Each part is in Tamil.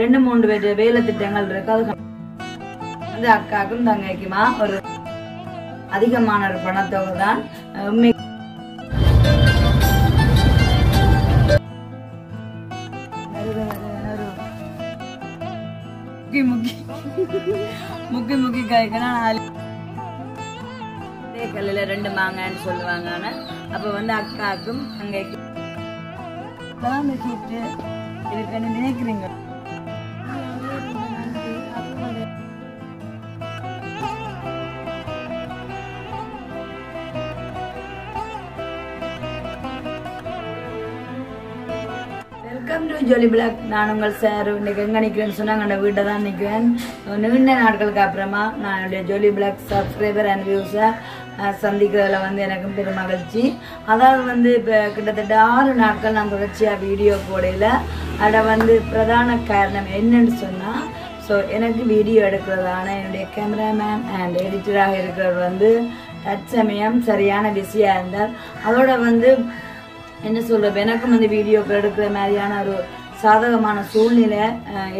2-3 பேர் வேலை திட்டங்கள் இருக்கு. அது வந்து அக்காக்கும் தங்கைக்குமா ஒரு அதிகமான ஒரு பணத்தொகை தான். முக்கி காய்க்கனா கல்லில் 2 மாங்கன்னு சொல்லுவாங்க. அப்ப வந்து அக்காக்கும் தங்கைக்கும் இருக்குன்னு நினைக்கிறீங்க. Welcome to jolly blog. நான் உங்கள் சார். இன்னைக்கு எங்கே நிற்கிறேன்னு சொன்னாங்க, அந்த வீட்டை தான் நிற்கிறேன். நீண்ட நாட்களுக்கு அப்புறமா நான் என்னுடைய ஜோலி பிளாக் சப்ஸ்கிரைபர் அண்ட் வியூஸை சந்திக்கிறதுல வந்து எனக்கும் பெரும் மகிழ்ச்சி. அதாவது வந்து இப்போ கிட்டத்தட்ட 6 நாட்கள் நான் தொடர்ச்சியாக வீடியோ போடையில் அதை வந்து பிரதான காரணம் என்னன்னு சொன்னால், ஸோ எனக்கு வீடியோ எடுக்கிறதான என்னுடைய கேமராமேன் அண்ட் எடிட்டராக இருக்கிறவர் வந்து தற்சமயம் சரியான பிஸியாக இருந்தார். அதோட வந்து என்ன சொல்கிறது, எனக்கும் வந்து வீடியோக்கள் எடுக்கிற மாதிரியான ஒரு சாதகமான சூழ்நிலை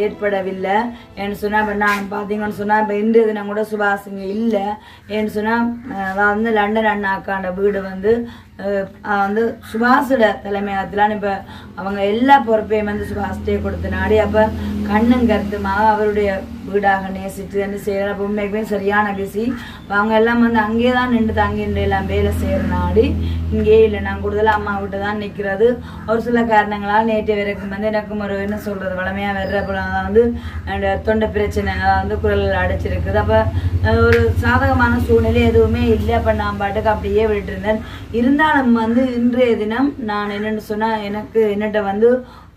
ஏற்படவில்லை. ஏன்னு சொன்னால் இப்போ நான் பார்த்தீங்கன்னு சொன்னால் இப்போ இன்றைய தினம் கூட சுபாஷுங்க இல்லை. ஏன்னு சொன்னால் அதாவது வந்து லண்டன் அண்ணாக்காண்ட வீடு வந்து வந்து சுபாஷோட தலைமையகத்திலான்னு இப்போ அவங்க எல்லா பொறுப்பையும் வந்து சுபாஷ்டே கொடுத்த நாடி. அப்போ கண்ணும் கருத்துமாக அவருடைய வீடாக நேசித்து வந்து செய்கிற உண்மைக்குமே சரியான பிஸி. அவங்க எல்லாம் வந்து அங்கே தான் நின்று தங்கின்ற எல்லாம் வேலை செய்கிற நாடி இங்கே இல்லை. நான் கூடுதலாக அம்மா விட்டு தான் நிற்கிறது. ஒரு சில காரணங்களால் நேற்று வரைக்கும் வந்து எனக்கும் ஒரு என்ன சொல்கிறது வளமையாக வர்றப்போ வந்து தொண்டை பிரச்சனை வந்து குரலில் அடைச்சிருக்குது. அப்போ ஒரு சாதகமான சூழ்நிலை எதுவுமே இல்லை. அப்போ நான் பாட்டுக்கு அப்படியே விட்டுருந்தேன். இருந்தாலும் வந்து இன்றைய தினம் நான் என்னென்னு சொன்னால், எனக்கு என்னட்ட வந்து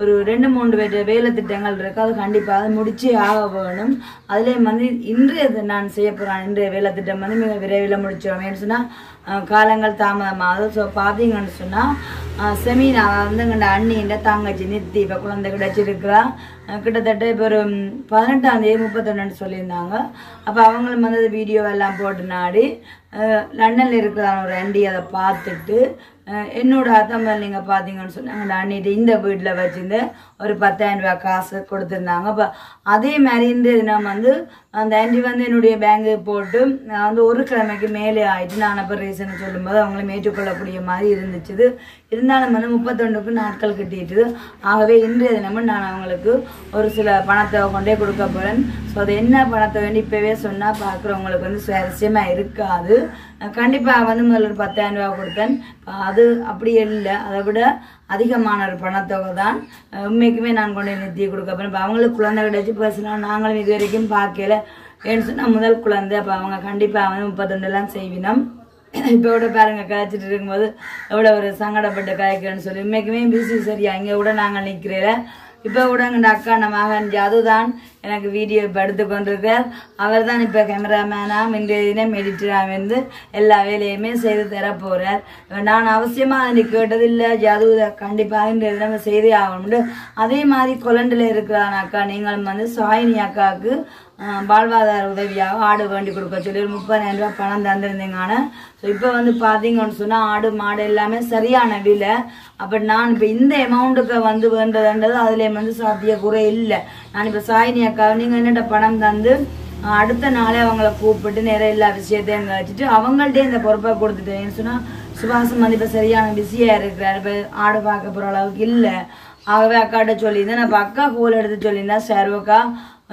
ஒரு 2-3 பேர் வேலை திட்டங்கள் இருக்கு. அது கண்டிப்பாக அது முடிச்சே ஆக வேணும். அதுலேயும் வந்து இன்றைய நான் செய்ய போகிறேன். இன்றைய வேலை திட்டம் வந்து மிக விரைவில் முடிச்சிடும். ஏன்னு சொன்னால் காலங்கள் தாமதமாகுது. ஸோ பார்த்தீங்கன்னு சொன்னால் செமீனா வந்து எங்கள்ட அண்ணின்ற தங்கச்சி நித்தி இப்போ குழந்தை கிடைச்சிருக்கிறா. கிட்டத்தட்ட இப்போ ஒரு 18ஆம் தேதி 31 சொல்லியிருந்தாங்க. அப்போ அவங்களும் வந்து வீடியோவெல்லாம் போட்டு நாடி லண்டனில் இருக்கிறாங்க ஒரு ஆண்டி அதை பார்த்துட்டு என்னோட அத்தம்மல் நீங்கள் பார்த்தீங்கன்னு சொன்னாங்க, அந்த அண்ணிட்டு இந்த வீட்டில் வச்சுருந்து ஒரு 10,000 ரூபா காசு கொடுத்துருந்தாங்க. அப்போ அதே மாதிரி இந்த தினம் வந்து அந்த ஆண்டி வந்து என்னுடைய பேங்கு போட்டு நான் வந்து ஒரு கிழமைக்கு மேலே ஆகிட்டு நான் அப்போ ரீசனை சொல்லும்போது அவங்களும் ஏற்றுக்கொள்ளக்கூடிய மாதிரி இருந்துச்சு. இருந்தாலும் வந்து 31க்கு நாட்கள் கிட்டிட்டு, ஆகவே இன்றைய தினமும் நான் அவங்களுக்கு ஒரு சில பணத்தை கொண்டே கொடுக்க போகிறேன். ஸோ அது என்ன பணத்தை வேண்டி இப்போவே சொன்னால் பார்க்குறவங்களுக்கு வந்து சுவாரஸ்யமாக இருக்காது. கண்டிப்பாக வந்து முதல்ல ஒரு 10,000 ரூபா கொடுத்தேன். அது அப்படி இல்லை, அதை விட அதிகமான ஒரு பணத்தொகை தான். உண்மைக்குமே நான் கொண்டு நிறுத்தி கொடுக்க போகிறேன். இப்போ அவங்களுக்கு குழந்தை கிடைச்சி பர்சனலாக நாங்களும் இது வரைக்கும் பார்க்கல. ஏன்னு சொன்னால் முதல் குழந்தை. அப்போ அவங்க கண்டிப்பாக வந்து 32 செய்வினோம். இப்போ கூட பாருங்க காய்ச்சிட்டு இருக்கும்போது எவ்வளோ ஒரு சங்கடப்பட்டு காய்க்கிறேன்னு சொல்லி உண்மைக்குமே பிசி சரியா இங்கே கூட நாங்கள் நிற்கிறேன். இப்போ கூட எங்கள் அக்கா நம்ம மகன் அதுதான் எனக்கு வீடியோ இப்போ எடுத்து கொண்டிருக்கார். அவர் தான் இப்போ கேமராமேனாக இன்றைய தினம் எடிட்டராக வந்து எல்லா வேலையுமே செய்து தர போகிறார். நான் அவசியமாக அதை கேட்டதில்லை. ஜது கண்டிப்பாக இன்றைய தினம் செய்தே ஆகணும்னு. அதே மாதிரி கொலண்டில் இருக்கிறான் அக்கா, நீங்களும் வந்து சாயினி அக்காவுக்கு வாழ்வாதார உதவியாக ஆடு வேண்டி கொடுக்க சொல்லி ஒரு 30,000 ரூபா பணம் தந்திருந்தேங்கான. ஸோ இப்போ வந்து பார்த்தீங்கன்னு சொன்னால் ஆடு மாடு எல்லாமே சரியான விலை. அப்போ நான் இப்போ இந்த அமௌண்ட்டுக்கு வந்து வேண்டதுன்றது அதிலே வந்து சாத்திய குறை இல்லை. நான் இப்போ சாயினி அக்காவை நீங்கள் என்னட்ட பணம் தந்து அடுத்த நாளே அவங்கள கூப்பிட்டு நிறைய எல்லா விஷயத்தையும் வச்சுட்டு அவங்கள்ட்டே இந்த பொறுப்பை கொடுத்துட்டேன். சொன்னால் சுபாஷம் வந்து இப்போ சரியான பிஸியாக இருக்கிறார். இப்போ ஆடு பார்க்க போகிற அளவுக்கு இல்லை. ஆகவே அக்காட்ட சொல்லியிருந்தேன். நான் இப்போ அக்கா கோல் எடுத்து சொல்லியிருந்தேன். சர்வக்கா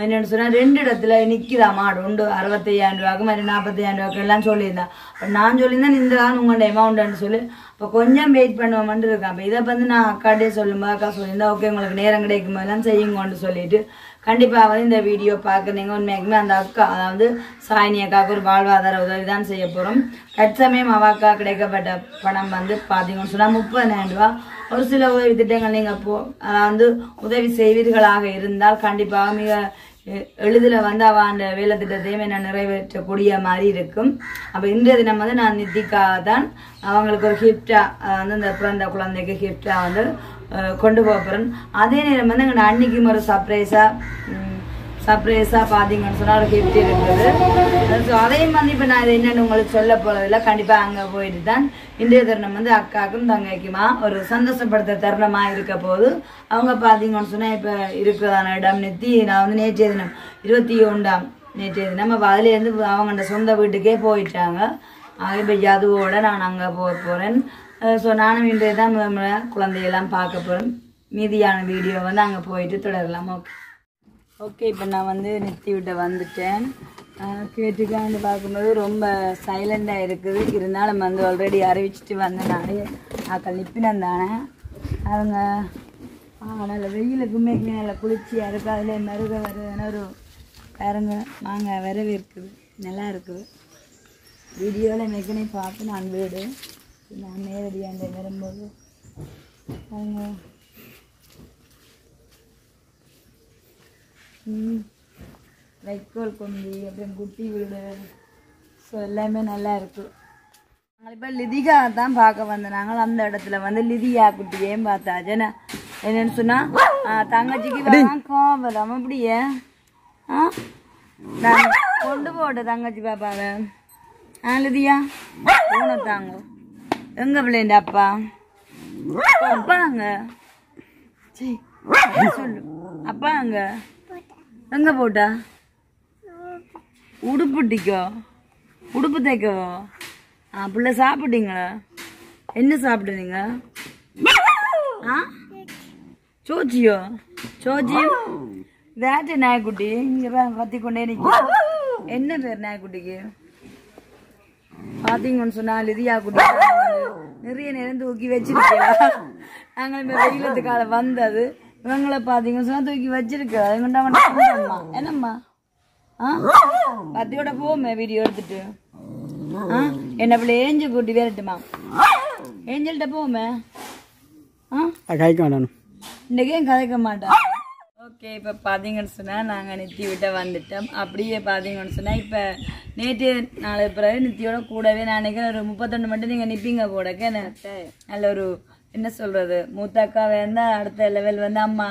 என்னென்னு சொன்னால் 2 இடத்துல நிற்கிதான் மாடு உண்டு. 65,000 ரூபாய்க்கு மாதிரி 40,000 ரூபாய்க்கு எல்லாம் சொல்லியிருந்தேன். அப்போ நான் சொல்லியிருந்தேன் இந்த தான் உங்களோட அமௌண்ட்டுன்னு சொல்லி. இப்போ கொஞ்சம் வெயிட் பண்ணுவோம்ட்டு இருக்கேன். அப்போ இதை வந்து நான் அக்காட்டே சொல்லும்போது அக்கா சொல்லியிருந்தேன், ஓகே உங்களுக்கு நேரம் கிடைக்கும் போதெல்லாம் செய்யுங்கன்னு சொல்லிட்டு கண்டிப்பாக வந்து இந்த வீடியோ பார்க்குறீங்க. உண்மையாக்குமே அந்த அக்கா அதாவது சாயினி அக்காவுக்கு ஒரு வாழ்வாதார உதவி தான் செய்ய போகிறோம். தற்சமயம் அவாக்கா கிடைக்கப்பட்ட பணம் வந்து பார்த்தீங்கன்னு சொன்னால் 30,000 ரூபா. ஒரு சில உதவி திட்டங்கள் நீங்கள் அதாவது உதவி செய்வீர்களாக இருந்தால் கண்டிப்பாக மிக எளிதில் வந்து அவள் அந்த வேலை திட்டத்தையும் என்ன நிறைவேற்றக்கூடிய மாதிரி இருக்கும். அப்போ இன்றைய தினம் வந்து நான் நித்திக்காக தான் அவங்களுக்கு ஒரு கிஃப்டாக வந்து இந்த பிறந்த குழந்தைக்கு கிஃப்டாக வந்து கொண்டு போகிறேன். அதே நேரம் வந்து எங்கள் அன்னைக்கும் ஒரு சர்ப்ரைஸாக சர்ப்ரைஸாக பார்த்தீங்கன்னு சொன்னால் ஒரு கிஃப்ட் இருக்குது. ஸோ அதையும் வந்து இப்போ நான் இது என்னென்னு உங்களுக்கு சொல்ல போகிறதில்ல. கண்டிப்பாக அங்கே போயிட்டு தான் இன்றைய தருணம் வந்து அக்காவுக்கும் தங்கைக்குமா ஒரு சந்தோஷப்படுத்த தருணமாக இருக்க போது. அவங்க பார்த்தீங்கன்னு சொன்னால் இப்போ இருக்கிறதான இடம் நித்தி நான் வந்து நேற்றைய தினம் 21ஆம் நேற்றைய தினம் அப்போ அதுலேருந்து அவங்கள்ட சொந்த வீட்டுக்கே போயிட்டாங்க. இப்போ அதுவோட நான் அங்கே போகிறேன். ஸோ நானும் இன்றைய தான் குழந்தையெல்லாம் பார்க்க போகிறேன். மீதியான வீடியோ வந்து அங்கே போயிட்டு தொடரலாம். ஓகே இப்போ நான் வந்து நித்தி விட்ட வந்துட்டேன். கேட்டுக்கான்னு பார்க்கும்போது ரொம்ப சைலண்டாக இருக்குது. இருந்தாலும் வந்து ஆல்ரெடி அறிவிச்சிட்டு வந்தேன். நிறைய ஆக்கள் நிப்பினம் தானே அவங்க நல்ல வெயிலுக்குமே நல்ல குளிர்ச்சியாக இருக்குது. அதில் மருக வருதுன்னு ஒரு பாருங்க மாங்காய் வரவே இருக்குது, நல்லா இருக்குது. வீடியோவில் மெக்கனே பார்த்து நான் வீடு நான் நேரடியாக வரும்போது அவங்க வைக்கோல் கொண்டி அப்புறம் குட்டி வீடு. ஸோ எல்லாமே நல்லா இருக்குது. நாங்கள் இப்போ லிதிகா தான் பார்க்க வந்தோம். நாங்கள் அந்த இடத்துல வந்து லிதியா குட்டியையும் பார்த்தாச்சு. என்னன்னு சொன்னால் தங்கச்சிக்கு கோபம் அப்படியே நான் கொண்டு போட்ட தங்கச்சி பாப்பாவை. லிதியா பூனை தாங்க எங்க பிள்ளைண்ட அப்பா அப்பா அங்க சொல்லு அப்பா அங்க எங்க போட்டா உடுப்புட்டிக்கோ உடுப்பு தைக்கவோ? பிள்ளை சாப்பிட்டீங்களா? என்ன சாப்பிடுறீங்க? சோச்சியோ சோச்சியோ வேட்டை நாய்க்குட்டி இங்கே கத்திக்கொண்டே நிற்க. என்ன பேர் நாய்க்குட்டிக்கு? பார்த்தீங்கன்னு சொன்னால் லிதியா குட்டி நிறைய நேரம் தூக்கி வச்சிருக்கா. நாங்கள் இப்போ வெயிலத்து காலம் வந்தது இவங்களை பார்த்தீங்கன்னு சொன்னால் தூக்கி வச்சிருக்கா. அதுங்கண்டா என்னம்மா பத்தியோட போமே வீடியோ எடுத்துட்டு என்ன பிள்ளை ஏஞ்சல் கூட்டி வேறட்டுமா? ஏஞ்சல்கிட்ட போமே இன்னைக்கு ஏன் கதைக்க மாட்டேன். ஓகே இப்போ பார்த்தீங்கன்னு சொன்னால் நாங்கள் நித்தி விட்ட வந்துட்டோம். அப்படியே பார்த்தீங்கன்னு சொன்னால் இப்போ நேற்று நாளை பிறகு நித்தியோட கூடவே நான் நினைக்கிறேன் ஒரு 31 மட்டும் நீங்கள் நிற்பீங்க போடக்க நல்ல ஒரு என்ன சொல்கிறது மூத்தாக்காவை இருந்தால் அடுத்த லெவல் வந்து அம்மா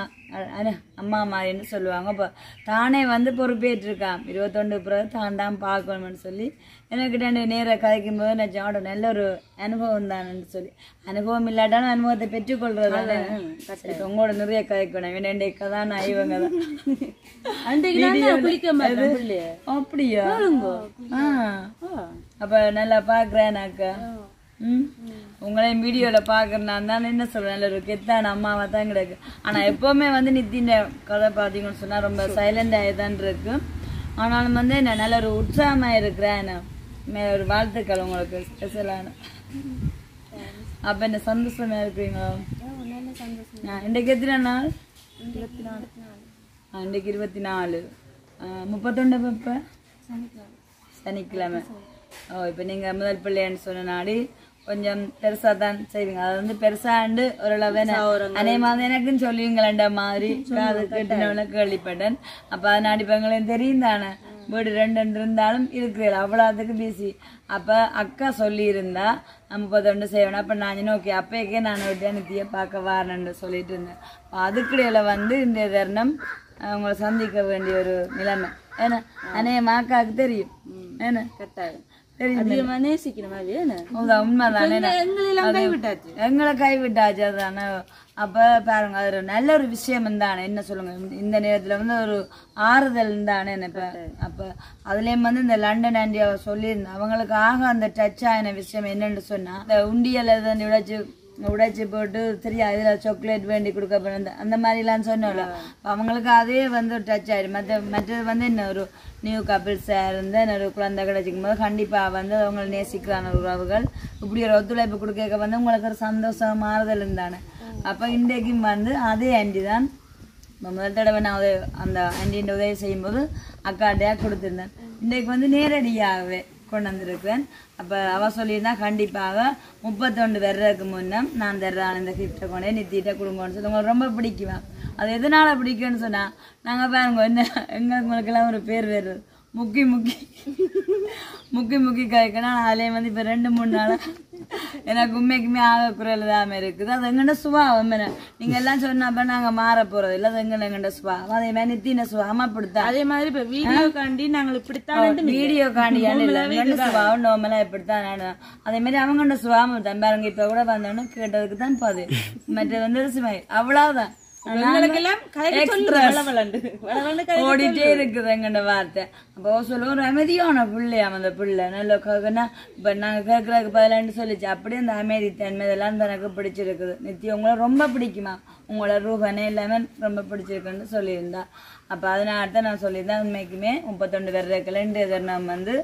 அம்மா மாதிரின்னு சொல்லுவாங்க. இப்போ தானே வந்து பொறுப்பேற்றிருக்கான் 21 பிறகு தான் தான் பார்க்கணும்னு சொல்லி எனக்கிட்ட நேராக கதைக்கும் போது நான் ஜாட நல்ல ஒரு அனுபவம் தானேன்னு சொல்லி அனுபவம் இல்லாட்டாலும் அனுபவத்தை பெற்றுக்கொள்றதால உங்களோட நிறைய கதைக்கணும். வேண்டிய கதான் இவங்க தான் அப்படியா? அப்ப நல்லா பாக்குறேனாக்கா உங்களையும் வீடியோவில் பார்க்குறேன் தான் என்ன சொல்கிறேன். நல்ல ஒரு கெத்தான அம்மாவை தான் கிடக்கு. ஆனால் எப்போவுமே வந்து நித்தின கதை பார்த்தீங்கன்னு சொன்னால் ரொம்ப சைலண்டாக தான் இருக்கு. ஆனாலும் வந்து என்ன நல்ல ஒரு உற்சாகமாக இருக்கிறேன். ஒரு வாழ்த்துக்கள் உங்களுக்கு ஸ்பெஷலான. அப்போ என்ன சந்தோஷமாக இருக்கிறீங்களோ? இன்றைக்கு எத்தனை நாள்? 24. இன்றைக்கு 24. 31 இப்போ சனிக்கிழமை. இப்போ நீங்கள் முதல் பிள்ளைன்னு சொன்ன நாடி கொஞ்சம் பெருசா தான் செய்வீங்க. அது வந்து பெருசாண்டு ஓரளவு அதே மாதிரி எனக்குன்னு சொல்லுவீங்கள மாதிரி அது கேட்டு கேள்விப்பட்டேன். அப்ப அது நாடிப்பங்களையும் தெரியும் தானே வீடு 2 இருந்தாலும் இருக்கிறீர்கள் அவ்வளோத்துக்கு பிஸி. அப்ப அக்கா சொல்லி இருந்தா 31 செய்யணும். அப்ப நான் ஓகே அப்பேக்கே நான் விட்டு நித்திய பார்க்க வரணுன்னு சொல்லிட்டு இருந்தேன். அதுக்கிடையில வந்து இந்த தருணம் அவங்களை சந்திக்க வேண்டிய ஒரு நிலைமை. ஏன்னா அநேகமா அக்காவுக்கு தெரியும். ஏன்னா கட்டாயம் எங்களை கைவிட்டாச்சு அதுதானே. அப்ப பாருங்க அது நல்ல ஒரு விஷயம் தானே. என்ன சொல்லுங்க இந்த நேரத்துல வந்து ஒரு ஆறுதல் தானே நினைப்ப. அப்ப அதுலயும் வந்து இந்த லண்டன் ஆண்டி சொல்லியிருந்தேன் அவங்களுக்கு ஆக அந்த டச் ஆயின விஷயம் என்னன்னு சொன்னா இந்த உண்டியல் உடைச்சு போட்டு சரியா இதுல சாக்லேட் வேண்டி கொடுக்க அந்த மாதிரிலாம் சொன்னோம்ல. அவங்களுக்கு அதே வந்து டச் ஆயிடும். மற்றது வந்து என்ன ஒரு நியூ கப்பிள்ஸா இருந்து ஒரு குழந்தை கிடைச்சிக்கும் போது கண்டிப்பா வந்து அவங்களை நேசிக்கிறான உறவுகள் இப்படி ஒரு ஒத்துழைப்பு கொடுக்க வந்து உங்களுக்கு ஒரு சந்தோஷம் மாறுதல் இருந்தானே. அப்ப இன்றைக்கும் வந்து அதே ஆண்டி தான் முதல் தடவை நான் அந்த ஆண்டியின் உதவி செய்யும் போது அக்காட்டையா கொடுத்துருந்தேன். இன்றைக்கு வந்து நேரடியாகவே கொண்டு வந்திருக்கிறேன். அப்போ அவள் சொல்லியிருந்தா கண்டிப்பாக 31 வர்றதுக்கு முன்னே நான் தர்றேன் இந்த கிஃப்ட்டை கொண்டே நித்திட்ட கொடுங்கன்னு சொல்லி உங்களுக்கு ரொம்ப பிடிக்குவேன். அது எதனால பிடிக்கும்னு சொன்னால் நாங்கள் பாருங்க என்ன உங்களுக்கெல்லாம் ஒரு பேர் வருது முக்கி முக்கி முக்கி முக்கி காய்க்கணும். அதுலேயே வந்து இப்போ 2-3 நாள் எனக்கு உண்மைக்குமே ஆக குரல் தான் இருக்குது. அது எங்கண்ட சுபாவம். நீங்க எல்லாம் சொன்னப்ப நாங்க மாற போறது இல்லை. அது எங்கண்ட சுபாவம். அதே மாதிரி நித்தின சுபாவம் அப்படித்தான். அதே மாதிரி இப்ப வீடியோ காண்டி நாங்கள் இப்படித்தான் வீடியோ காண்டி சுபாவம் நோமலா இப்படித்தான். அதே மாதிரி அவங்கண்ட சுபாவம் தான் பாருங்க. இப்ப கூட வந்தோன்னு கேட்டதுக்கு தான் பாது மற்ற வந்து அவ்வளவுதான். ஓடிட்டே இருக்குது எங்கண்ட வார்த்தை. அப்போ சொல்லுவோம் அமைதியான பிள்ளையாம் அந்த பிள்ளை நல்ல இப்ப நாங்க கேட்கறதுக்கு பதிலான்னு சொல்லிச்சு. அப்படியே அந்த அமைதி தன்மை இதெல்லாம் எனக்கு பிடிச்சிருக்குது. நித்தியம் உங்களை ரொம்ப பிடிக்குமா, உங்களோட ரூபனே எல்லாமே ரொம்ப பிடிச்சிருக்குன்னு சொல்லியிருந்தா. அப்ப அதனால நான் சொல்லியிருந்தேன் உண்மைக்குமே 31 பேர் இன்றைய தருணம் வந்து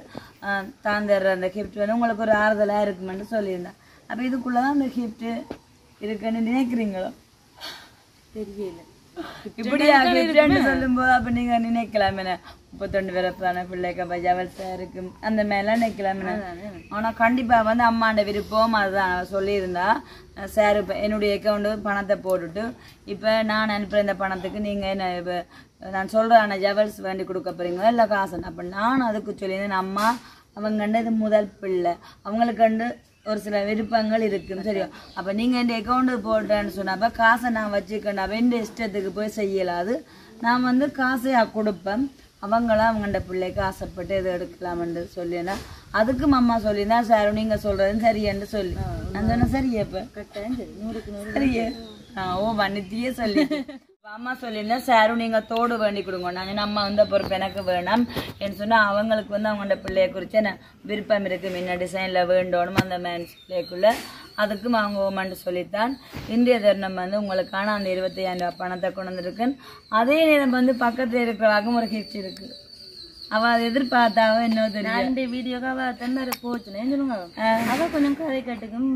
தான் தர்ற அந்த கிஃப்ட் வந்து உங்களுக்கு ஒரு ஆறுதலா இருக்குமென்னு சொல்லியிருந்தேன். அப்ப இதுக்குள்ளதான் அந்த கிஃப்ட் இருக்குன்னு நினைக்கிறீங்களோ தெரியல. இப்படியா கிஃப்ட்னு சொல்லும்போது அப்ப நீங்க நினைக்கலாம் 31 பிறப்பான பிள்ளைக்கு ஜவல்ஸா இருக்கு அந்த மாதிரிலாம் நினைக்கலாம். ஆனா கண்டிப்பா வந்து அம்மாண்ட விருப்பம் அதுதான் சொல்லியிருந்தா. சார் இப்ப என்னுடைய அக்கௌண்ட் பணத்தை போட்டுட்டு இப்ப நான் அனுப்புற இந்த பணத்துக்கு நீங்க என்ன இப்ப நான் சொல்றேன் ஜவல்ஸ் வேண்டி கொடுக்க போறீங்களா இல்ல காசு. அப்ப நான் அதுக்கு சொல்லியிருந்தேன் அம்மா அவங்க இது முதல் பிள்ளை அவங்களுக்கு ஒரு சில விருப்பங்கள் இருக்குன்னு தெரியும். அப்ப நீங்க இந்த அக்கௌண்ட் போட்டேன்னு சொன்னப்ப காசை நான் வச்சுக்கணும். அப்ப எந்த இஷ்டத்துக்கு போய் செய்யலாது. நான் வந்து காசையா கொடுப்பேன். அவங்களாம் அவங்கண்ட பிள்ளைக்கு ஆசைப்பட்டு எது எடுக்கலாம்னு சொல்லினா அதுக்கு அம்மா சொல்லியிருந்தா சார் நீங்க சொல்றதுன்னு சரியன்னு சொல்லி நான் சொன்னேன். சரியா இப்ப கட்டாயம் சரி 100க்கு 100 சரியா ஓ வண்ணித்தியே சொல்லி அம்மா சொல்லியிருந்தா சாரும் நீங்க தோடு வேண்டி கொடுங்க. நான் அம்மா வந்து பொறுப்பு எனக்கு வேணாம் என்று சொன்னா அவங்களுக்கு வந்து அவங்களோட பிள்ளைய குறிச்சு என்ன விருப்பம் இருக்கு முன்ன டிசைன்ல வேண்டோணும் அந்த மேன்ஸ் பிள்ளைக்குள்ள அதுக்கும் அவங்க ஓமன்ட்டு சொல்லித்தான். இன்றைய தருணம் வந்து உங்களுக்கான அந்த 25,000 ரூபாய் பணத்தை கொண்டு வந்திருக்கேன். அதே நேரம் வந்து பக்கத்துல இருக்கிறவாக்கும் ஒரு கிஃப்ட் இருக்கு. அவ அதை எதிர்பார்த்தாவோ என்ன தெரியும் வீடியோக்கு அவ தந்தார போச்சுன்னு சொல்லுங்க. அவ கொஞ்சம் கதை கேட்டுக்கும்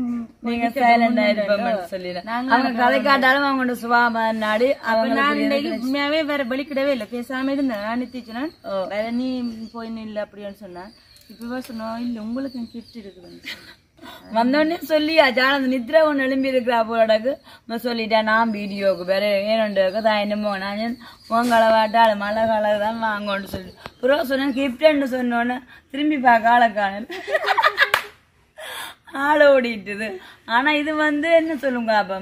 நீங்க சைலண்டா இருப்போம்னு சொல்லிடுறேன். அவங்க கதை காட்டாலும் அவங்களோட சுபாவ நாடி நான் உண்மையாவே வேற வெளிக்கிடவே இல்லை. பேசாம இருந்தேன். நான் நித்திச்சுனா வேற நீ போயின்னு இல்லை அப்படின்னு சொன்னேன். இப்ப சொன்னோம் இல்ல உங்களுக்கு கிஃப்ட் இருக்குதுன்னு வந்தோடனே சொல்லி அந்த நித்ரா ஒன்று எழும்பி இருக்கிற போலடாக்கு சொல்லிட்டேன். நான் வீடியோக்கு வேற ஏனோக்கு தான் என்னமோ நான் உங்களை வாட்டாள் மழை கால தான் வாங்கன்னு சொல்லி புறம் சொன்னேன். கிஃப்ட்ன்னு சொன்னோன்னே திரும்பி பார்க்க ஆளக்கான ஆளை ஓடிட்டுது. ஆனா இது வந்து என்ன சொல்லுங்க அப்ப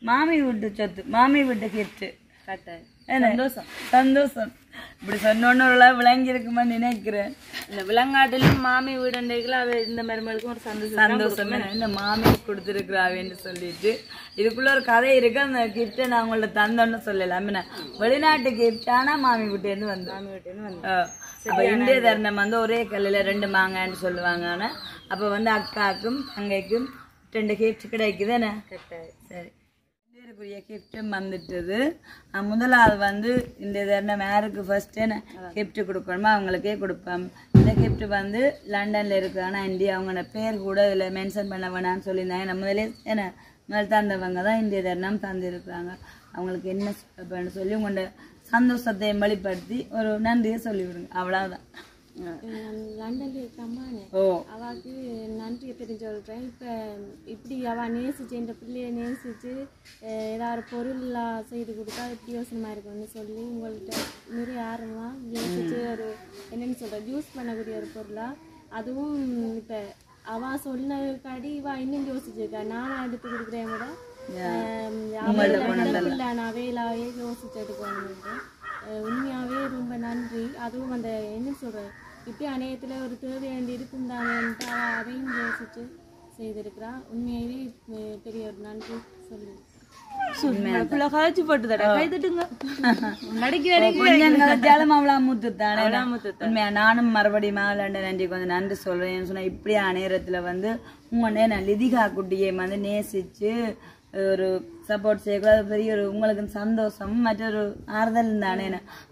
மாமி வீட்டு சொத்து மாமி வீட்டு கிஃப்ட் கட்டாயம் சந்தோஷம் சந்தோஷம். இப்படி சொன்னோன்னு விளங்கி இருக்குமா நினைக்கிறேன். இந்த விலங்காட்டிலும் மாமி வீடுல இந்த மருமகளுக்கும் ஒரு சந்தோஷம் இந்த மாமி கொடுத்துருக்குறாவேன்னு சொல்லிட்டு இதுக்குள்ள ஒரு கதை இருக்கு. அந்த கிஃப்ட நான் உங்கள்ட்ட தந்தோன்னு சொல்லலாம். வெளிநாட்டு கிஃப்ட் ஆனா மாமி வீட்டுன்னு வந்து இந்திய தருணம் வந்து ஒரே கல்லுல 2 மாங்கான்னு சொல்லுவாங்க. ஆனா அப்ப வந்து அக்காக்கும் தங்கைக்கும் 2 கிஃப்ட் கிடைக்குது என்ன சரி கிஃப்டும் வந்துட்டுது. முதலாவது வந்து இந்த தருணம் யாருக்கு ஃபர்ஸ்ட் கிஃப்ட் கொடுக்கணுமோ அவங்களுக்கே கொடுப்பேன். இந்த கிஃப்ட் வந்து லண்டன்ல இருக்கு. ஆனா இந்தியா அவங்க பேர் கூட இதுல மென்ஷன் பண்ண வேணாம்னு சொல்லியிருந்தாங்க. நம்ம முதலே என்ன முதல் தந்தவங்க தான் இந்திய தருணம் தந்திருக்கிறாங்க. அவங்களுக்கு என்ன சொல்லணும்னு சொல்லி உங்களோட சந்தோஷத்தை வெளிப்படுத்தி ஒரு நன்றியை சொல்லிவிடுங்க. அவ்வளவுதான். லண்டன்ல இருக்கம்மானே அவாக்கு நன்றியை தெரிஞ்சொல்றேன். இப்ப இப்படி அவ நேசிச்சு இந்த பிள்ளைய நேசிச்சு ஏதாவது பொருள்லாம் செய்து கொடுத்தா எப்படி யோசனமா இருக்கும்னு சொல்லி உங்கள்கிட்ட நிறைய ஆர்வமா யோசிச்சு ஒரு என்னன்னு சொல்ற யூஸ் பண்ணக்கூடிய ஒரு பொருளா அதுவும் இப்ப அவ சொன்னதுக்காடி இவ இன்னும் யோசிச்சிருக்கா. நானும் எடுத்து கொடுக்குறேன் கூட அவையிலாவே யோசிச்சு எடுக்கணும். உண்மையாவே ரொம்ப நன்றி. அதுவும் அந்த என்ன சொல்ற இப்படி அநேகத்துல ஒரு தேவை வேண்டி இருக்கும் தானேன்ட்டு அதையும் யோசிச்சு செய்திருக்கிறா. உண்மையாவே பெரிய ஒரு நன்றி சொல்லு. நானும் மறுபடியும் நன்றி கொஞ்சம் நன்றி சொல்றேன் சொன்னா இப்படியா நேரத்துல வந்து உங்க நான் லிதிகா குட்டியை வந்து நேசிச்சு ஒரு சப்போர்ட் செய்யக்கூடாது பெரிய ஒரு உங்களுக்கு சந்தோஷம் மற்றொரு ஆறுதல் தானே.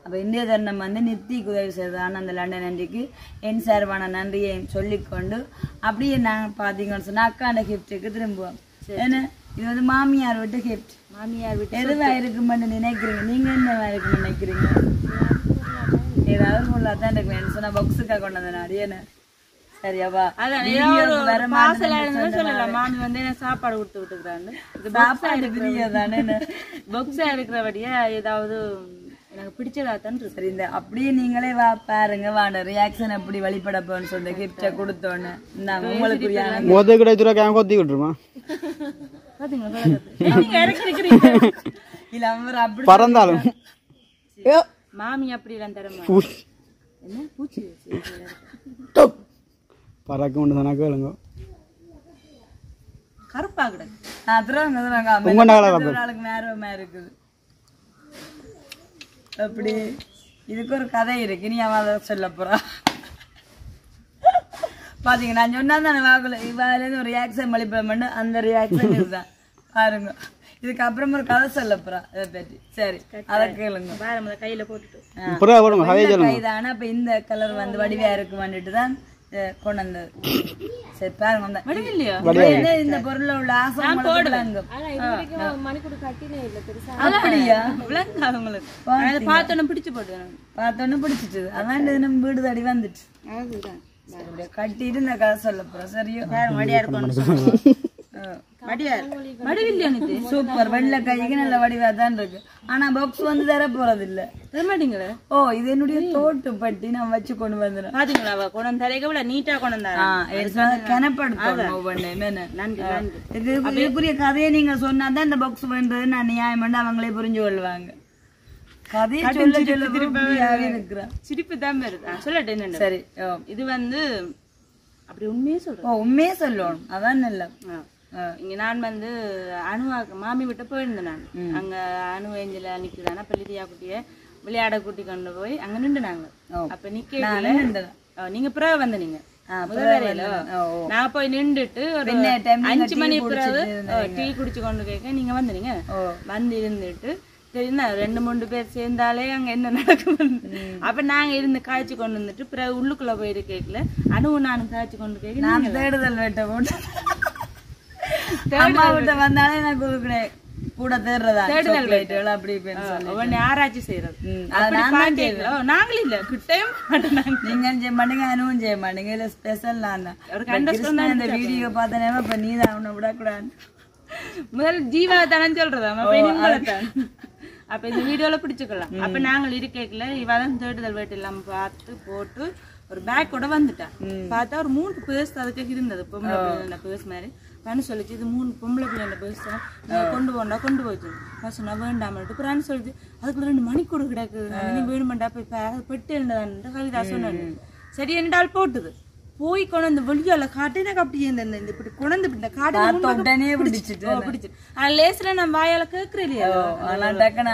அப்ப இந்திய தருணம் வந்து நித்திக்கு உதவி செய்ததான அந்த லண்டன் நன்றிக்கு என் சார்பான நன்றியை சொல்லிக்கொண்டு அப்படியே நாங்க பாத்தீங்கன்னு சொன்னா அக்காண்ட கிஃப்டுக்கு திரும்புவோம். ஏன்னா இது வந்து மாமியார் விட்டு கிஃப்ட். மாமியார் விட்டு எதுவா இருக்குமென்னு நினைக்கிறீங்க நீங்க? என்னவா இருக்குன்னு நினைக்கிறீங்க? ஏதாவது பொருளாதான் இருக்கு சொன்னா பாக்ஸுக்கா கொண்டு வந்தேன் அடியேன்னு சரியாவா மாமி வந்து சாப்பாடு கொடுத்து விட்டுக்கிறாங்க. சாப்பாடு பிரியாதானே பாக்ஸா இருக்கிறபடியா ஏதாவது எனக்கு பிடிச்சதா தான் இருக்கு. சரி இந்த அப்படியே நீங்களே பாருங்க வாட ரியாக்ஷன் எப்படி வெளிப்பட போன்னு சொல்லி கிஃப்ட கொடுத்தோன்னு நான் உங்களுக்கு மொத கூட இதுல கேம் கொத்தி விட்டுருமா பாத்தீங்களா நீங்க இறக்கி இருக்கிறீங்க இல்ல அவர் அப்படி பறந்தாலும் மாமி அப்படி எல்லாம் தரமா என்ன பூச்சி பறக்க கொண்டு தானே கேளுங்க கருப்பா கிடக்கு ஆளுக்கு நேரமா இருக்குது அப்படி இதுக்கு ஒரு கதை இருக்கு நீ அவன் அதை சொல்ல போறா பாத்தீங்க நான் சொன்னா தானே வாக்குல இவாலேருந்து ஒரு ரியாக்ஷன் மலிப்பேன் அந்த ரியாக்ஷன் இதுதான் பாருங்க இதுக்கு அப்புறம் ஒரு கதை சொல்ல போறா இதை பற்றி சரி அதை கேளுங்க பாருங்க கையில போட்டுட்டு கைதான அப்ப இந்த கலர் வந்து வடிவா இருக்கு வந்துட்டு தான் கொண்டு வந்தது சரி பாருங்க இந்த பொருள்ல உள்ள ஆசை பார்த்தோன்னு பிடிச்சு போட்டு பார்த்தோன்னு பிடிச்சிட்டு அதான் நம்ம வீடு தடி வந்துட்டு கட்டிட்டு இந்த கதை சொல்ல போறோம் சரியோ மடியா இருக்கும் சூப்பர் வெள்ளை கைக்கு நல்ல வடிவா தான் இருக்கு ஆனா பாக்ஸ் வந்து தர போறது இல்ல தரமாட்டீங்களா ஓ இது என்னுடைய தோட்டு பட்டி நான் வச்சு கொண்டு வந்துடுறேன் பாத்தீங்களா கொண்டு தரைக்க நீட்டா கொண்டு இதுக்குரிய கதையை நீங்க சொன்னாதான் இந்த பாக்ஸ் வேண்டது நான் நியாயம் பண்ணி அவங்களே புரிஞ்சு கொள்வாங்க கதையை சொல்ல சொல்ல சிரிப்பு தான் வருது சொல்லட்டேன் சரி இது வந்து அப்படி உண்மையே சொல்றேன் உண்மையே சொல்லணும் அதான் நல்ல இங்க நான் வந்து அணுவாக்கு மாமி விட்டு போயிருந்தேன் நான் அங்க அணு ஏஞ்சல நிக்குதானா பள்ளிதியா குட்டிய விளையாட கூட்டி கொண்டு போய் அங்க நின்றுனாங்க அப்ப நிக்க நீங்க பிறகு வந்து நீங்க முதல்ல நான் போய் நின்றுட்டு ஒரு 5 மணி பிறகு டீ குடிச்சு கொண்டு கேட்க நீங்க வந்துனீங்க வந்து இருந்துட்டு சரிண்ணா 2-3 பேர் சேர்ந்தாலே அங்க என்ன நடக்கும் அப்ப நாங்க இருந்து காய்ச்சி கொண்டு வந்துட்டு பிறகு உள்ளுக்குள்ள போயிட்டு கேட்கல அணுவும் நானும் காய்ச்சி கொண்டு கேட்க நான் தேடுதல் வேட்ட போட்டு அம்மா விட்ட வந்தாலே நான் கொடுக்குறேன் கூட தேடுறதா தேடுதல் அப்படி உடனே ஆராய்ச்சி செய்யறது நாங்களும் இல்ல கிட்டையும் நீங்க செய்ய மாட்டீங்க அனுவும் செய்ய மாட்டீங்க இல்ல ஸ்பெஷல் நான் தான் இந்த வீடியோ பார்த்தனே இப்ப நீ தான் அவனை விடக்கூடாது முதல் ஜீவா தானே சொல்றதா அப்ப இந்த வீடியோல பிடிச்சுக்கலாம் அப்ப நாங்கள் இருக்கல இவதான் தேடுதல் வேட்டு எல்லாம் பார்த்து போட்டு ஒரு பேக் கூட வந்துட்டா பார்த்தா ஒரு 3 பேர்ஸ் அதுக்கு இருந்தது பொம்பளை பிள்ளை பேர்ஸ் மாதிரி பண்ணு சொல்லிச்சு இது 3 பொம்பளை பிள்ளை பேர்ஸ் கொண்டு போண்டா கொண்டு போச்சு சொன்னா வேண்டாமட்டு பிரான்னு சொல்லிச்சு அதுக்குள்ள 2 மணிக்கூட கிடக்கு நீ வேணுமெண்டா போய் பெட்டு என்னதான் கவிதா சொன்னாரு சரி என்னடால் போட்டுது போய் கொண்டு வெளியால காட்டு எனக்கு அப்படி இந்த இப்படி கொண்டு இந்த காட்டு பிடிச்சிட்டு லேஸ்ல நான் வாயால கேட்கறேன் இல்லையா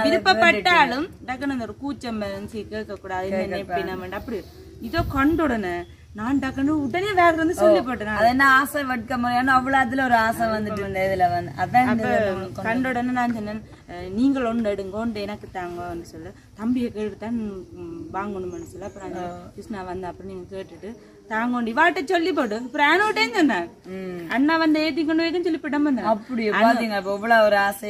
விருப்பப்பட்டாலும் டக்குன்னு ஒரு கூச்சம் கேட்க கூடாது அப்படி இதோ கண்ட உடனே நான் டக்குன்னு உடனே வேற வந்து சொல்லி போட்டேன் அது என்ன ஆசை வட்க முடியாது அவ்வளவு அதுல ஒரு ஆசை வந்துட்டு இருந்தேன் இதுல வந்து அதான் கண்ட உடனே நான் சொன்னேன் நீங்கள் ஒன்று எடுங்க ஒன்று எனக்கு தாங்கன்னு சொல்ல தம்பியை கேட்டுதான் வாங்கணும்னு சொல்ல அப்புறம் கிருஷ்ணா வந்து அப்படி நீங்க கேட்டுட்டு தாங்கோண்டி வாட்ட சொல்லி போட்டு அப்புறம் ஆனோட்டேன்னு சொன்னாங்க அண்ணா வந்து ஏத்தி கொண்டு வைக்கன்னு சொல்லி போட்டோம் வந்தேன் அப்படி பாத்தீங்க இவ்வளவு ஒரு ஆசை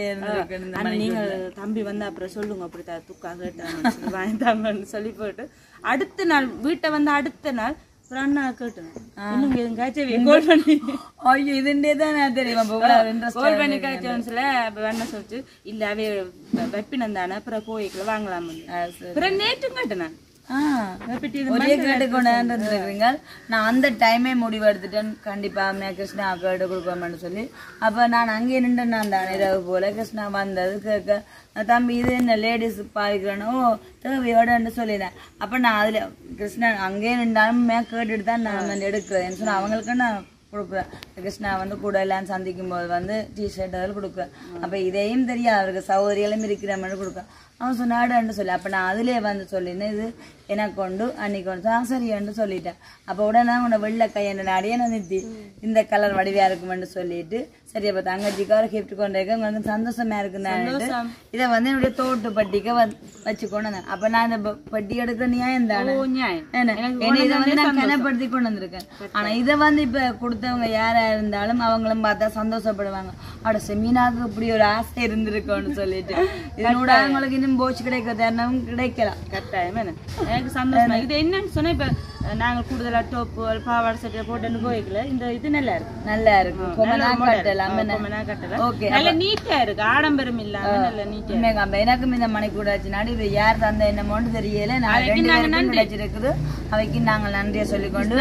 நீங்க தம்பி வந்து அப்புறம் சொல்லுங்க அப்படி துக்கா கேட்டாங்க வாங்கி தாங்கன்னு சொல்லி போட்டு அடுத்த நாள் வீட்டை வந்து அடுத்த நாள் அண்ணா கேட்டேன் கோல் பண்ணி ஐயோ இதுதான் தெரியும் கோல் பண்ணி காய்ச்சோன்னு சொல்ல அண்ணா சொல்லிச்சு இல்ல அவே வெப்பினம் தானே அப்புறம் போய்க்கல வாங்கலாம் அப்புறம் நேற்றும் கேட்டேன் ஒரே கேட்டு கொண்டாந்துருக்கீங்க நான் அந்த டைமே முடிவு எடுத்துட்டேன் கண்டிப்பா கிருஷ்ணா கேட்டு கொடுக்கணும்னு சொல்லி அப்ப நான் அங்கே நின்று நான் தானே இரவு போல கிருஷ்ணா வந்தது கேட்க தம்பி இது என்ன லேடிஸ் பாய்க்கிறேனோ தேவையோடன்னு சொல்லிடுறேன் அப்ப நான் அதுல கிருஷ்ணா அங்கேயே நின்றாலும் கேட்டுட்டு தான் நான் வந்து எடுக்கிறேன் சொன்னா அவங்களுக்கு நான் கொடுக்குறேன் கிருஷ்ணா வந்து கூட எல்லாம் சந்திக்கும் போது வந்து டிஷர்ட் அதில் கொடுக்குறேன் அப்ப இதையும் தெரியும் அவருக்கு சௌகரியங்களும் இருக்கிற மாதிரி கொடுக்குறேன் அவன் சொன்னாடுன்னு சொல்லி அப்ப நான் அதுலயே வந்து சொல்லியிருந்தேன் இது எனக்கு கொண்டு அன்னைக்கு கொண்டு சரியான்னு சொல்லிட்டேன் அப்ப உடனே உன்னை வெள்ளை கையெண்ட நாடியே நான் நிறுத்தி இந்த கலர் வடிவா இருக்குமென்னு சொல்லிட்டு சரி அப்ப தங்கச்சிக்கு ஒரு கிஃப்ட் கொண்டு உங்களுக்கு சந்தோஷமா இருக்குன்னு இதை வந்து என்னுடைய தோட்டு பட்டிக்கு வச்சு கொண்டு வந்தேன் அப்ப நான் இந்த பட்டி எடுக்க நியாயம் தானே இதை வந்து நான் கனப்படுத்தி கொண்டு வந்திருக்கேன் ஆனா இதை வந்து இப்ப கொடுத்தவங்க யாரா இருந்தாலும் அவங்களும் பார்த்தா சந்தோஷப்படுவாங்க அவட செமீனாவுக்கு இப்படி ஒரு ஆசை இருந்திருக்கோன்னு சொல்லிட்டு இதனோட அவங்களுக்கு எதுவும் போச்சு கிடைக்க தருணம் கிடைக்கலாம். கட்டாயம் எனக்கு சந்தோஷமா. இது என்னன்னு சொன்னா இப்ப நாங்க கூடுதலா டோப்பு பாவாடை சட்டை போட்டு போய்க்கல. இந்த இது நல்லா இருக்கு, நல்லா இருக்கு. ஓகே, நல்ல நீட்டா இருக்கு, ஆடம்பரம் இல்லாம நல்ல நீட்டா. எனக்கும் இந்த மணி கூட ஆச்சுனாடி இது யார் தந்த என்னமோன்னு தெரியல. நான் கிடைச்சிருக்குது, அவைக்கு நாங்கள் நன்றியை சொல்லிக்கொண்டு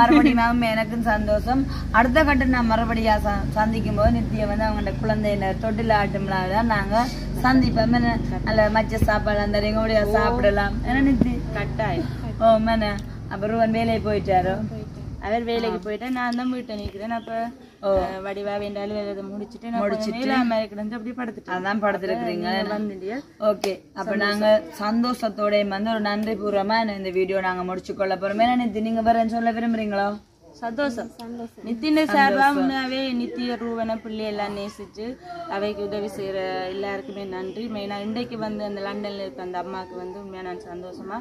மறுபடியும் எனக்கும் சந்தோஷம். அடுத்த கட்ட நான் மறுபடியா சந்திக்கும் போது நித்திய வந்து அவங்க குழந்தையில தொட்டில ஆட்டும்லாம் நாங்க சந்திப்போம். நல்ல மச்ச சாப்பாடு அந்த எங்களுடைய சாப்பிடலாம். ஏன்னா நித்தி கட்டாயம். ஓ மேன அப்புறம் வேலையை போயிட்டாரோ? அவர் வேலைக்கு போயிட்டா நான் தான் வீட்டை நிக்கிறேன். அப்ப வடிவா வேண்டாலும் வேலை முடிச்சுட்டு அப்படி படுத்துட்டு அதான் படுத்துருக்குறீங்க. ஓகே, அப்ப நாங்க சந்தோஷத்தோட வந்து ஒரு நன்றி பூர்வமா இந்த வீடியோ நாங்க முடிச்சு கொள்ள போறோம். நித்தி நீங்க வேற சொல்ல விரும்புறீங்களோ? சந்தோஷம். நித்தின சார்பா முன்னாவே நித்திய ரூவன பிள்ளை எல்லாம் நேசிச்சு அவைக்கு உதவி செய்யற எல்லாருக்குமே நன்றி. மெயினா இன்றைக்கு வந்து அந்த லண்டன்ல இருக்க அந்த அம்மாவுக்கு வந்து உண்மையா நான் சந்தோஷமா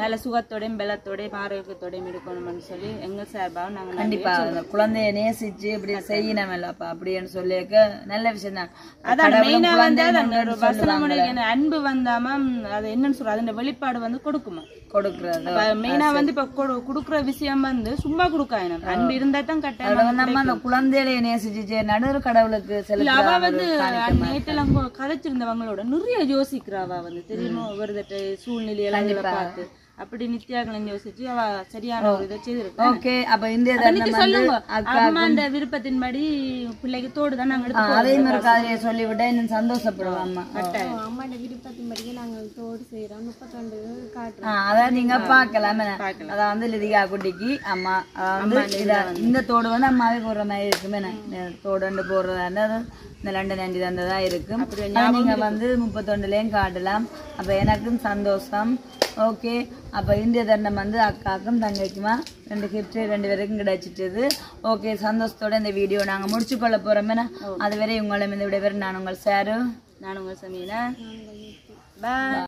நல்ல சுகத்தோடையும் பலத்தோடையும் ஆரோக்கியத்தோடையும் இருக்கணும்னு சொல்லி எங்க சார்பாக நாங்க கண்டிப்பா குழந்தைய நேசிச்சு இப்படி செய்யணும் இல்லப்பா அப்படின்னு சொல்லியிருக்க நல்ல விஷயம் தான். அதான் மெயினா வந்து ஒரு வசனமுடைய அன்பு வந்தாம அது என்னன்னு சொல்ற அதோட வெளிப்பாடு வந்து கொடுக்குமா கொடுக்கறது. மெயினா வந்து இப்ப கொடுக்குற விஷயம் வந்து சும்மா கொடுக்காது, அன்பு இருந்தா தான் கட்டாயம். நம்ம அந்த குழந்தைய நேசிச்சு நடுவர் கடவுளுக்கு செல்ல அவ வந்து நேற்றெல்லாம் கதைச்சிருந்தவங்களோட நிறைய யோசிக்கிறவா வந்து தெரியுமா ஒவ்வொரு சூழ்நிலையெல்லாம் பார்த்து அப்படி நித்யாக்கள் யோசிச்சு அவ சரியான ஒரு இதை செய்திருக்கா. ஓகே, அப்ப இந்த சொல்லுங்க அம்மா அந்த விருப்பத்தின்படி பிள்ளைக்கு தோடு தான் நாங்க எடுத்து அதே மாதிரி கதையை சொல்லிவிட்டா இன்னும் சந்தோஷப்படுவோம். அம்மா அம்மாண்ட விருப்பத்தின்படியே நாங்கள் தோடு செய்யறோம். 32 காட்டுறோம். அதான் நீங்க பாக்கலாம். அதான் வந்து லிதிகா குட்டிக்கு அம்மா வந்து இந்த தோடு வந்து அம்மாவே போடுற மாதிரி இருக்குமே. தோடு போடுறதா இருந்தா இந்த லண்டன் ஆண்டி தந்ததான் இருக்கும். நீங்க வந்து 31லயும் காட்டலாம். அப்ப எனக்கும் சந்தோஷம். ஓகே, அப்ப இந்திய தருணம் வந்து அக்காக்கும் தங்கைக்குமா 2 கிஃப்ட் 2 பேருக்கும் கிடைச்சிட்டது. ஓகே, சந்தோஷத்தோட இந்த வீடியோ நாங்க முடிச்சு கொள்ள போறோம். அதுவரை உங்களை இந்த விடைபெற நான் உங்கள் சாரு, நான் உங்கள் சமீனா. பாய்.